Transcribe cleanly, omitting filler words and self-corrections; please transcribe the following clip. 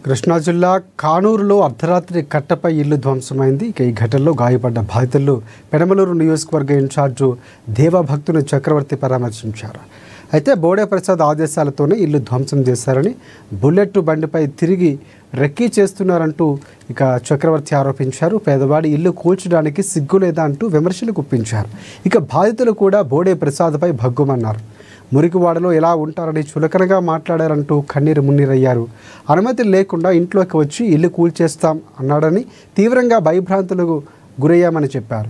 కృష్ణా జిల్లా కానూరులో అర్ధరాత్రి కట్టపై ఇల్లు ధ్వంసమైంది. ఈ ఘటనలో గాయపడ్డ బాధితులు పెనమలూరు నియోజకవర్గ ఇన్ఛార్జు దేవభక్తుని చక్రవర్తి పరామర్శించారు. అయితే బోడే ప్రసాద్ ఆదేశాలతోనే ఇల్లు ధ్వంసం చేశారని, బుల్లెట్ బండిపై తిరిగి రెక్కీ చేస్తున్నారంటూ చక్రవర్తి ఆరోపించారు. పేదవాడి ఇల్లు కూల్చడానికి సిగ్గులేదా అంటూ విమర్శలు గుప్పించారు. బాధితులు కూడా బోడే ప్రసాద్పై భగ్గుమన్నారు. మురికివాడలో ఎలా ఉంటారని చులకనగా మాట్లాడారంటూ కన్నీరు మున్నీరయ్యారు. అనుమతి లేకుండా ఇంట్లోకి వచ్చి ఇల్లు కూల్చేస్తాం అన్నాడని, తీవ్రంగా భయభ్రాంతులకు గురయ్యామని చెప్పారు.